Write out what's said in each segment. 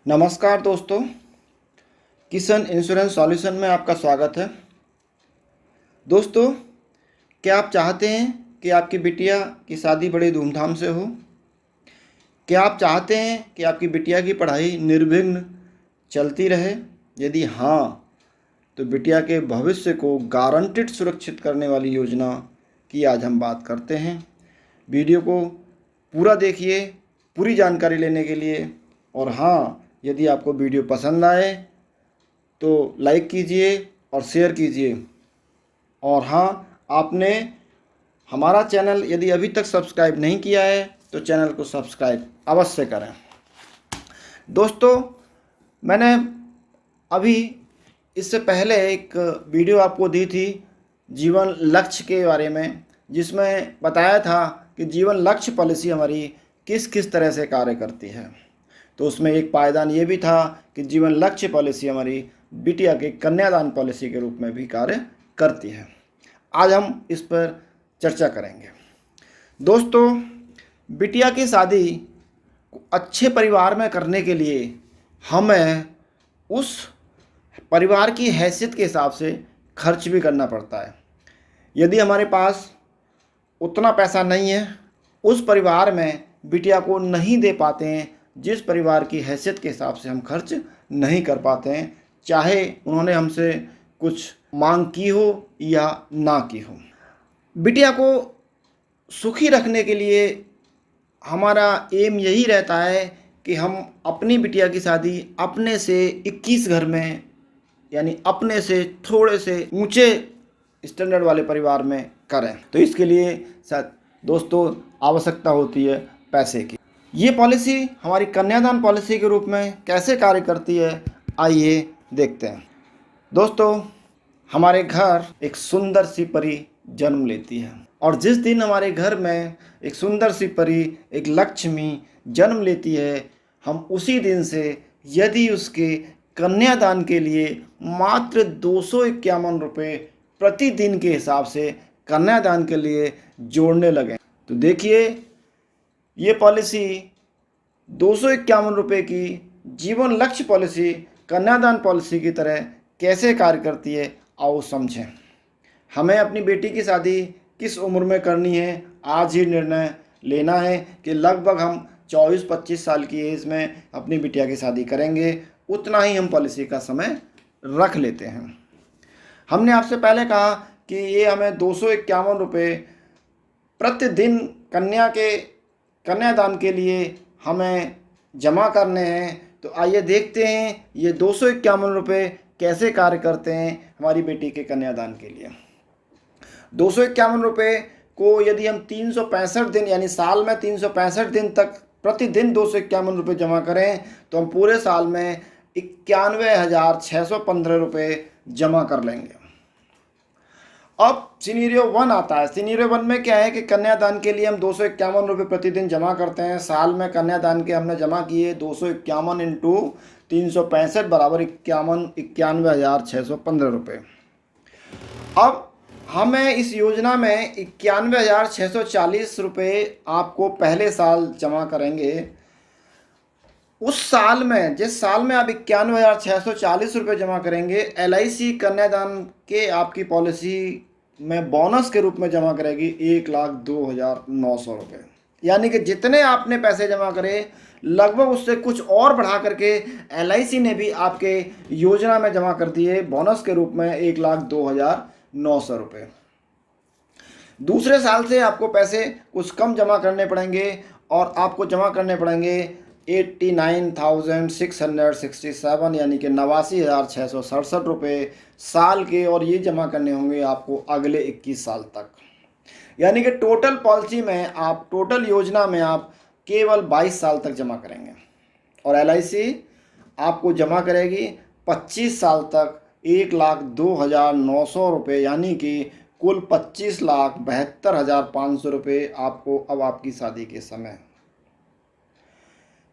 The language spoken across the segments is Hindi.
नमस्कार दोस्तों, किशन इंश्योरेंस सॉल्यूशन में आपका स्वागत है। दोस्तों, क्या आप चाहते हैं कि आपकी बिटिया की शादी बड़ी धूमधाम से हो? क्या आप चाहते हैं कि आपकी बिटिया की पढ़ाई निर्विघ्न चलती रहे? यदि हाँ, तो बिटिया के भविष्य को गारंटेड सुरक्षित करने वाली योजना की आज हम बात करते हैं। वीडियो को पूरा देखिए पूरी जानकारी लेने के लिए। और हाँ, यदि आपको वीडियो पसंद आए तो लाइक कीजिए और शेयर कीजिए। और हाँ, आपने हमारा चैनल यदि अभी तक सब्सक्राइब नहीं किया है तो चैनल को सब्सक्राइब अवश्य करें। दोस्तों, मैंने अभी इससे पहले एक वीडियो आपको दी थी जीवन लक्ष्य के बारे में, जिसमें बताया था कि जीवन लक्ष्य पॉलिसी हमारी किस किस तरह से कार्य करती है। तो उसमें एक पायदान ये भी था कि जीवन लक्ष्य पॉलिसी हमारी बिटिया के कन्यादान पॉलिसी के रूप में भी कार्य करती है। आज हम इस पर चर्चा करेंगे। दोस्तों, बिटिया की शादी को अच्छे परिवार में करने के लिए हमें उस परिवार की हैसियत के हिसाब से खर्च भी करना पड़ता है। यदि हमारे पास उतना पैसा नहीं है, उस परिवार में बिटिया को नहीं दे पाते हैं जिस परिवार की हैसियत के हिसाब से हम खर्च नहीं कर पाते हैं, चाहे उन्होंने हमसे कुछ मांग की हो या ना की हो। बिटिया को सुखी रखने के लिए हमारा एम यही रहता है कि हम अपनी बिटिया की शादी अपने से 21 घर में, यानी अपने से थोड़े से ऊंचे स्टैंडर्ड वाले परिवार में करें। तो इसके लिए शायद दोस्तों आवश्यकता होती है पैसे की। ये पॉलिसी हमारी कन्यादान पॉलिसी के रूप में कैसे कार्य करती है, आइए देखते हैं। दोस्तों, हमारे घर एक सुंदर सी परी जन्म लेती है, और जिस दिन हमारे घर में एक सुंदर सी परी, एक लक्ष्मी जन्म लेती है, हम उसी दिन से यदि उसके कन्यादान के लिए मात्र 251 रुपये प्रतिदिन के हिसाब से कन्यादान के लिए जोड़ने लगे, तो देखिए ये पॉलिसी 251 रुपये की जीवन लक्ष्य पॉलिसी कन्यादान पॉलिसी की तरह कैसे कार्य करती है, आओ समझें। हमें अपनी बेटी की शादी किस उम्र में करनी है, आज ही निर्णय लेना है कि लगभग हम 24-25 साल की एज में अपनी बिटिया की शादी करेंगे। उतना ही हम पॉलिसी का समय रख लेते हैं। हमने आपसे पहले कहा कि ये हमें 251 रुपये प्रतिदिन कन्यादान के लिए हमें जमा करने हैं। तो आइए देखते हैं ये 251 रुपये कैसे कार्य करते हैं हमारी बेटी के कन्यादान के लिए। 251 रुपये को यदि हम 365 दिन, यानी साल में 365 दिन तक प्रतिदिन 251 रुपये जमा करें तो हम पूरे साल में 91,615 रुपये जमा कर लेंगे। अब सिनेरियो 1 आता है। सिनेरियो 1 में क्या है कि कन्यादान के लिए हम 251 रुपये प्रतिदिन जमा करते हैं। साल में कन्यादान के हमने जमा किए 251 इंटू 365 बराबर 91,615 रुपये। अब हमें इस योजना में 91,640 रुपये आपको पहले साल जमा करेंगे। उस साल में, जिस साल में आप 91,640 रुपये जमा करेंगे, LIC कन्यादान के आपकी पॉलिसी में बोनस के रूप में जमा करेगी 1,02,900 रुपये। यानी कि जितने आपने पैसे जमा करे लगभग उससे कुछ और बढ़ा करके LIC ने भी आपके योजना में जमा कर दिए बोनस के रूप में 1,02,900 रुपये। दूसरे साल से आपको पैसे कुछ कम जमा करने पड़ेंगे और आपको जमा करने पड़ेंगे 89,667, यानी कि 89,667 रुपये साल के, और ये जमा करने होंगे आपको अगले 21 साल तक। यानी कि टोटल पॉलिसी में आप, टोटल योजना में आप केवल 22 साल तक जमा करेंगे, और LIC आपको जमा करेगी 25 साल तक 1,02,900 रुपये, यानी कि कुल 25,72,500 रुपये आपको अब आपकी शादी के समय,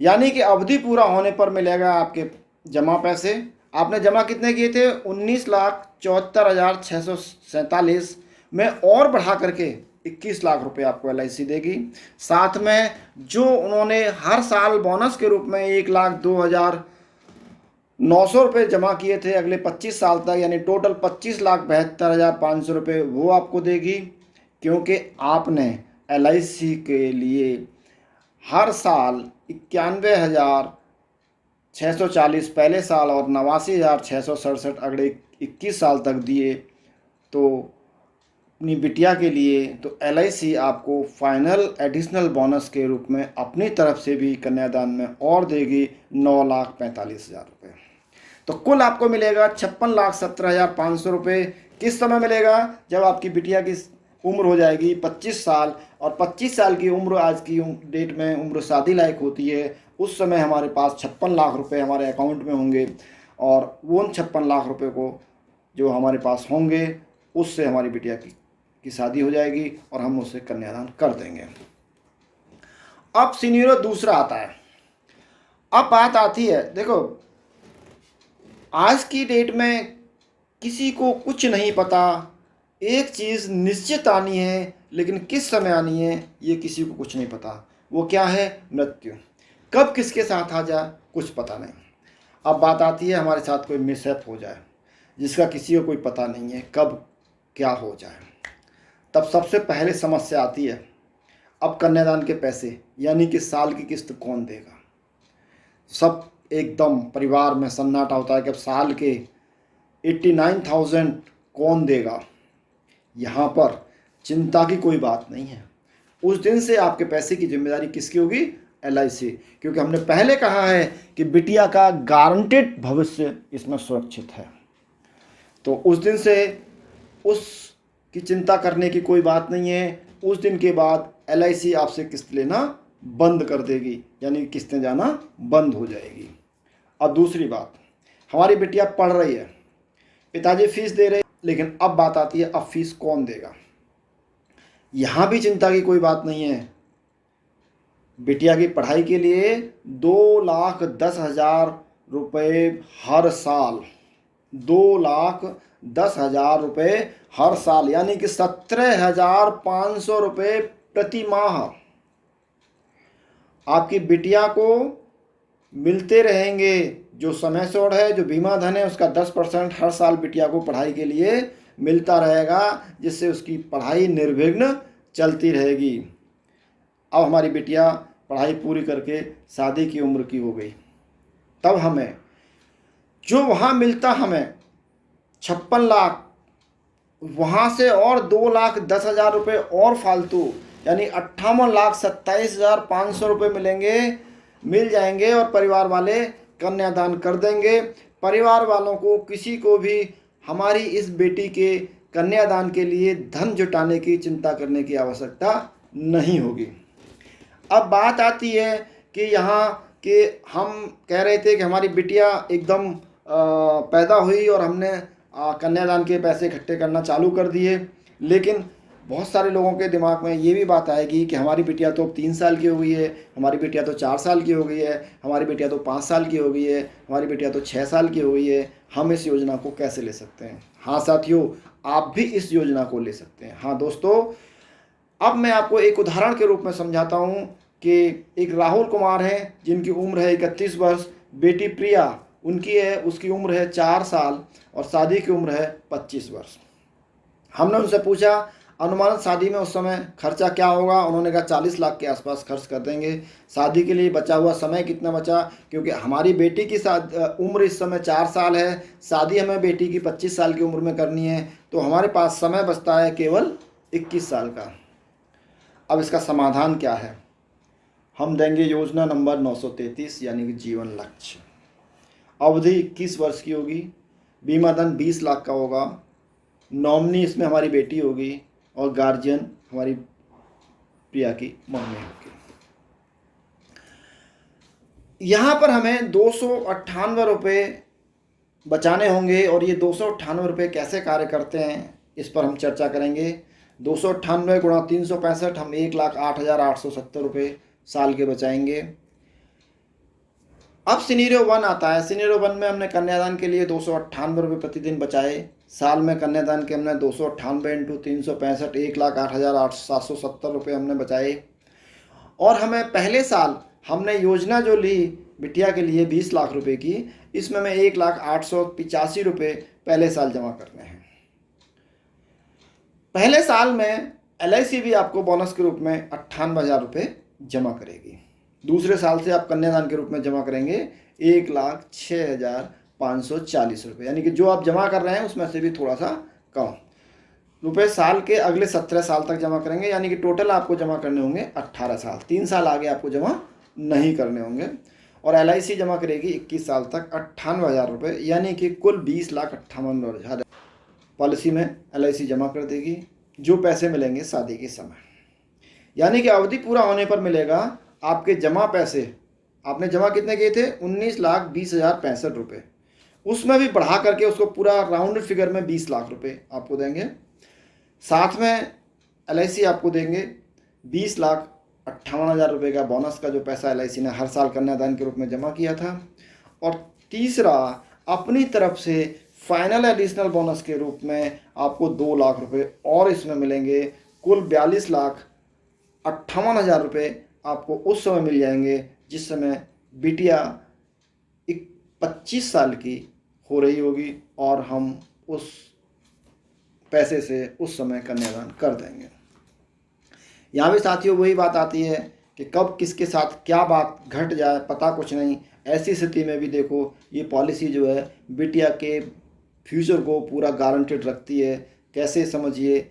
यानी कि अवधि पूरा होने पर मिलेगा आपके जमा पैसे। आपने जमा कितने किए थे? 19,74,647 में और बढ़ा करके 21 लाख रुपए आपको LIC देगी। साथ में जो उन्होंने हर साल बोनस के रूप में 1,02,000 900 रुपये जमा किए थे अगले 25 साल तक, यानी टोटल 25,72,500 रुपये वो आपको देगी, क्योंकि आपने LIC के लिए हर साल 91,640 पहले साल और 89,667 अगले 21 साल तक दिए। तो अपनी बिटिया के लिए तो LIC आपको फाइनल एडिशनल बोनस के रूप में अपनी तरफ से भी कन्यादान में और देगी 9,45,000 रुपये। तो कुल आपको मिलेगा 56,17,500 रुपये। किस समय मिलेगा? जब आपकी बिटिया की उम्र हो जाएगी 25 साल, और 25 साल की उम्र आज की डेट में उम्र शादी लायक होती है। उस समय हमारे पास 56 लाख रुपए हमारे अकाउंट में होंगे, और वो 56 लाख रुपए को जो हमारे पास होंगे उससे हमारी बिटिया की शादी हो जाएगी और हम उससे कन्यादान कर देंगे। अब सिनेरियो दूसरा आता है। अब बात आती है, देखो आज की डेट में किसी को कुछ नहीं पता। एक चीज़ निश्चित आनी है, लेकिन किस समय आनी है ये किसी को कुछ नहीं पता। वो क्या है? मृत्यु। कब किसके साथ आ जाए कुछ पता नहीं। अब बात आती है हमारे साथ कोई मिसहैप हो जाए जिसका किसी को कोई पता नहीं है कब क्या हो जाए, तब सबसे पहले समस्या आती है अब कन्यादान के पैसे यानी कि साल की किस्त कौन देगा। सब एकदम परिवार में सन्नाटा होता है कि अब साल के 89,000 कौन देगा। यहाँ पर चिंता की कोई बात नहीं है। उस दिन से आपके पैसे की जिम्मेदारी किसकी होगी? LIC, क्योंकि हमने पहले कहा है कि बिटिया का गारंटेड भविष्य इसमें सुरक्षित है। तो उस दिन से उसकी चिंता करने की कोई बात नहीं है। उस दिन के बाद LIC आपसे किस्त लेना बंद कर देगी, यानी किस्तें जाना बंद हो जाएगी। अब दूसरी बात, हमारी बिटिया पढ़ रही है, पिताजी फीस दे रहे हैं, लेकिन अब बात आती है अब फीस कौन देगा। यहाँ भी चिंता की कोई बात नहीं है। बिटिया की पढ़ाई के लिए 2,10,000 रुपये हर साल, 2,10,000 रुपये हर साल, यानी कि 17,500 रुपये प्रति माह आपकी बिटिया को मिलते रहेंगे। जो समय सोड है, जो बीमा धन है, उसका 10% हर साल बिटिया को पढ़ाई के लिए मिलता रहेगा, जिससे उसकी पढ़ाई निर्विघ्न चलती रहेगी। अब हमारी बिटिया पढ़ाई पूरी करके शादी की उम्र की हो गई, तब हमें जो वहाँ मिलता हमें 56 लाख, वहाँ से और 2,10,000 रुपये और फालतू, यानी 58,27,500 रुपये मिल जाएंगे, और परिवार वाले कन्यादान कर देंगे। परिवार वालों को किसी को भी हमारी इस बेटी के कन्यादान के लिए धन जुटाने की चिंता करने की आवश्यकता नहीं होगी। अब बात आती है कि यहाँ कि हम कह रहे थे कि हमारी बिटिया एकदम पैदा हुई और हमने कन्यादान के पैसे इकट्ठे करना चालू कर दिए, लेकिन बहुत सारे लोगों के दिमाग में ये भी बात आएगी कि हमारी बिटिया तो अब 3 साल की हो गई है, हमारी बिटिया तो 4 साल की हो गई है, हमारी बिटिया तो 5 साल की हो गई है, हमारी बिटिया तो 6 साल की हो गई है, हम इस योजना को कैसे ले सकते हैं। हाँ साथियों, आप भी इस योजना को ले सकते हैं। हाँ दोस्तों, अब मैं आपको एक उदाहरण के रूप में समझाता हूँ कि एक राहुल कुमार हैं जिनकी उम्र है 31 वर्ष, बेटी प्रिया उनकी है, उसकी उम्र है 4 साल और शादी की उम्र है 25 वर्ष। हमने उनसे पूछा अनुमानित शादी में उस समय खर्चा क्या होगा। उन्होंने कहा 40 लाख के आसपास खर्च कर देंगे। शादी के लिए बचा हुआ समय कितना बचा, क्योंकि हमारी बेटी की उम्र इस समय 4 साल है, शादी हमें बेटी की 25 साल की उम्र में करनी है, तो हमारे पास समय बचता है केवल 21 साल का। अब इसका समाधान क्या है? हम देंगे योजना नंबर 933 यानी कि जीवन लक्ष्य। अवधि 21 वर्ष की होगी, बीमा धन 20 लाख का होगा, नॉमिनी इसमें हमारी बेटी होगी और गार्जियन हमारी प्रिया की मम्मी होगी। यहाँ पर हमें 298 रुपये बचाने होंगे, और ये 298 रुपये कैसे कार्य करते हैं इस पर हम चर्चा करेंगे। 298 गुणा 365, हम 1,08,870 रुपये साल के बचाएंगे। अब सिनेरियो 1 आता है। सिनेरियो 1 में हमने कन्यादान के लिए 298 रुपये प्रतिदिन बचाए। साल में कन्यादान के हमने 298 × 365 1,08,770 रुपये हमने बचाए। और हमें पहले साल हमने योजना जो ली बिटिया के लिए 20 लाख रुपए की, इसमें मैं 1,08,85 रुपये पहले साल जमा करने हैं। पहले साल में LIC भी आपको बोनस के रूप में 98,000 रुपये जमा करेगी। दूसरे साल से आप कन्यादान के रूप में जमा करेंगे 1,06,540 रुपये, यानी कि जो आप जमा कर रहे हैं उसमें से भी थोड़ा सा कम रुपए साल के अगले 17 साल तक जमा करेंगे, यानी कि टोटल आपको जमा करने होंगे 18 साल। 3 साल आगे आपको जमा नहीं करने होंगे। और LIC जमा करेगी 21 साल तक 98,000 रुपये, यानी कि कुल 20,58,000 पॉलिसी में LIC जमा कर देगी, जो पैसे मिलेंगे शादी के समय। यानी कि अवधि पूरा होने पर मिलेगा आपके जमा पैसे। आपने जमा कितने किए थे? 19,20,065 रुपये। उसमें भी बढ़ा करके उसको पूरा राउंड फिगर में 20 लाख रुपये आपको देंगे। साथ में LIC आपको देंगे 20,58,000 रुपये का बोनस का जो पैसा LIC ने हर साल कन्यादान के रूप में जमा किया था। और तीसरा, अपनी तरफ से फाइनल एडिशनल बोनस के रूप में आपको 2 लाख रुपये और इसमें मिलेंगे। कुल 42,58,000 रुपये आपको उस समय मिल जाएंगे जिस समय बिटिया 25 साल की हो रही होगी, और हम उस पैसे से उस समय कन्यादान कर देंगे। यहाँ भी साथियों वही बात आती है कि कब किसके साथ क्या बात घट जाए पता कुछ नहीं। ऐसी स्थिति में भी देखो, ये पॉलिसी जो है बिटिया के फ्यूचर को पूरा गारंटेड रखती है। कैसे समझिए,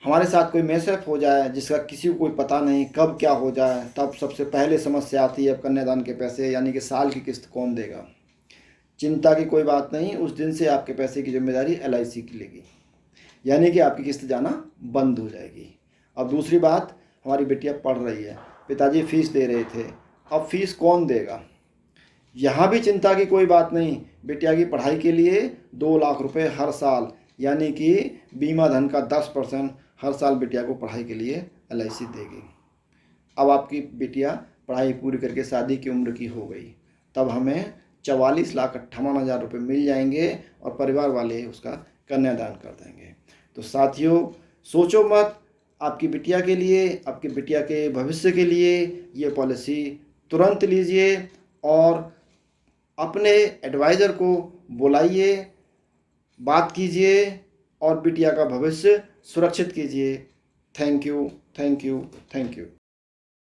हमारे साथ कोई मैसअप हो जाए जिसका किसी को कोई पता नहीं कब क्या हो जाए, तब सबसे पहले समस्या आती है अब कन्यादान के पैसे, यानी कि साल की किस्त कौन देगा। चिंता की कोई बात नहीं, उस दिन से आपके पैसे की जिम्मेदारी LIC की लेगी, यानी कि आपकी किस्त जाना बंद हो जाएगी। अब दूसरी बात, हमारी बिटिया पढ़ रही है, पिताजी फीस दे रहे थे, अब फीस कौन देगा। यहाँ भी चिंता की कोई बात नहीं। बिटिया की पढ़ाई के लिए 2 लाख रुपए हर साल, यानी कि बीमा धन का 10% हर साल बिटिया को पढ़ाई के लिए LIC देगी। अब आपकी बिटिया पढ़ाई पूरी करके शादी की उम्र की हो गई, तब हमें 44,58,000 रुपये मिल जाएंगे और परिवार वाले उसका कन्यादान कर देंगे। तो साथियों, सोचो मत, आपकी बिटिया के लिए, आपकी बिटिया के भविष्य के लिए ये पॉलिसी तुरंत लीजिए और अपने एडवाइज़र को बुलाइए, बात कीजिए और बिटिया का भविष्य सुरक्षित कीजिए। Thank you, thank you, thank you.